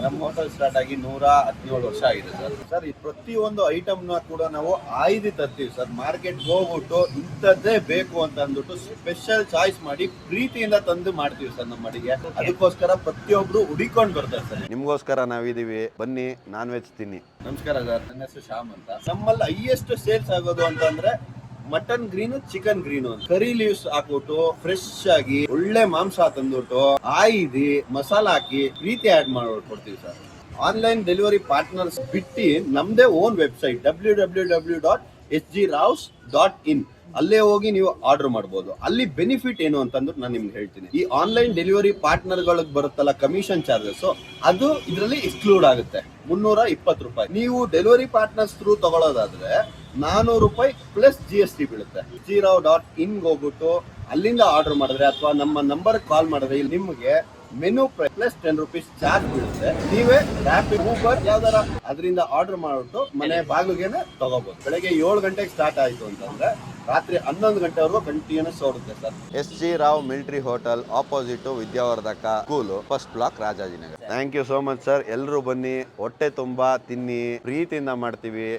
ನಮ್ಮ hotel start ಆಗಿ 117 ವರ್ಷ ಆಗಿದೆ ಸರ್ ಈ ಪ್ರತಿಯೊಂದು ಐಟಮ್ ನ ಕೂಡ ನಾವು ಆಯ್ದು ತರ್ತೀವಿ ಸರ್. ಮಾರ್ಕೆಟ್ ಹೋಗ್ಬಿಟ್ಟು ಇಂಥದ್ದೇ ಬೇಕು ಅಂತ ಅಂದ್ಬಿಟ್ಟು ಸ್ಪೆಷಲ್ ಚಾಯ್ಸ್ ಮಾಡಿ ಪ್ರೀತಿಯಿಂದ ತಂದು ಮಾಡ್ತೀವಿ ಸರ್ ನಮ್ಮ ಅಡಿಗೆ. ಅದಕ್ಕೋಸ್ಕರ ಪ್ರತಿಯೊಬ್ರು ಹುಡಿಕೊಂಡು ಬರ್ತಾರೆ ಸರ್. ನಿಮ್ಗೋಸ್ಕರ ನಾವಿದೀವಿ, ಬನ್ನಿ ನಾನ್ ವೆಜ್ ತಿನ್ನಿ. ನಮಸ್ಕಾರ ಸರ್, ನನ್ನ ಹೆಸರು ಶ್ಯಾಮ್ ಅಂತ. ನಮ್ಮಲ್ಲಿ ಹೈಯೆಸ್ಟ್ ಸೇಲ್ಸ್ ಆಗೋದು ಅಂತಂದ್ರೆ ಮಟನ್ ಗ್ರೀನು, ಚಿಕನ್ ಗ್ರೀನು, ಕರಿ ಲೀವ್ಸ್ ಹಾಕ್ಬಿಟ್ಟು ಫ್ರೆಶ್ ಆಗಿ ಒಳ್ಳೆ ಮಾಂಸ ತಂದ್ಬಿಟ್ಟು ಆಯ್ದು ಮಸಾಲ ಹಾಕಿ ಪ್ರೀತಿ ಆಡ್ ಮಾಡ್ಕೊಡ್ತೀವಿ ಸರ್. ಆನ್ಲೈನ್ ಡೆಲಿವರಿ ಪಾರ್ಟ್ನರ್ಸ್ ಬಿಟ್ಟು ನಮ್ದೇ ಓನ್ ವೆಬ್ಸೈಟ್ www.sgraus.in ಅಲ್ಲೇ ಹೋಗಿ ನೀವು ಆರ್ಡರ್ ಮಾಡಬಹುದು. ಅಲ್ಲಿ ಬೆನಿಫಿಟ್ ಏನು ಅಂತಂದ್ರೆ ನಾನು ನಿಮ್ಗೆ ಹೇಳ್ತೀನಿ. ಈ ಆನ್ಲೈನ್ ಡೆಲಿವರಿ ಪಾರ್ಟ್ನರ್ ಗಳಿಗೆ ಬರುತ್ತಲ್ಲ ಕಮಿಷನ್ ಚಾರ್ಜಸ್, ಅದು ಇದರಲ್ಲಿ ಎಕ್ಸ್ಕ್ಲೂಡ್ ಆಗುತ್ತೆ. 320 ರೂಪಾಯಿ. ನೀವು ಡೆಲಿವರಿ ಪಾರ್ಟ್ನರ್ಸ್ ಥ್ರೂ ತಗೊಳ್ಳೋದಾದ್ರೆ 400 ರೂಪಾಯಿ ಪ್ಲಸ್ GST ಬೀಳುತ್ತೆ. sgraus.in ಹೋಗ್ಬಿಟ್ಟು ಅಲ್ಲಿಂದ ಆರ್ಡರ್ ಮಾಡಿದ್ರೆ ಅಥವಾ ನಮ್ಮ ನಂಬರ್ ಕಾಲ್ ಮಾಡಿದ್ರೆ ಇಲ್ಲಿ ನಿಮ್ಗೆ ಮೆನು ಪ್ಲಸ್ 10 ರೂಪೀಸ್ ಚಾರ್ಜ್ ಬೀಳುತ್ತೆ. ನೀವೇ ರ್ಯಾಪಿಡ್, ಊಬರ್ ಯಾವ್ದಾರ ಅದರಿಂದ ಆರ್ಡರ್ ಮಾಡ್ಬಿಟ್ಟು ಮನೆ ಬಾಗಿಲಿಗೆನೆ ತಗೋಬಹುದು. ಬೆಳಗ್ಗೆ 7 ಗಂಟೆಗೆ ಸ್ಟಾರ್ಟ್ ಆಯ್ತು ಅಂತಂದ್ರೆ ರಾತ್ರಿ 11 ಗಂಟೆವರೆಗೂ ಕಂಟಿನ್ಯೂಸ್ ಓಡುತ್ತೆ sir. SG Rao military hotel opposite Vidyavardhaka school, first block, Rajajinagar. Thank you so much sir. ಎಲ್ಲರೂ ಬನ್ನಿ, ಹೊಟ್ಟೆ ತುಂಬಾ ತಿನ್ನಿ, ಪ್ರೀತಿಯಿಂದ ಮಾಡ್ತೀವಿ.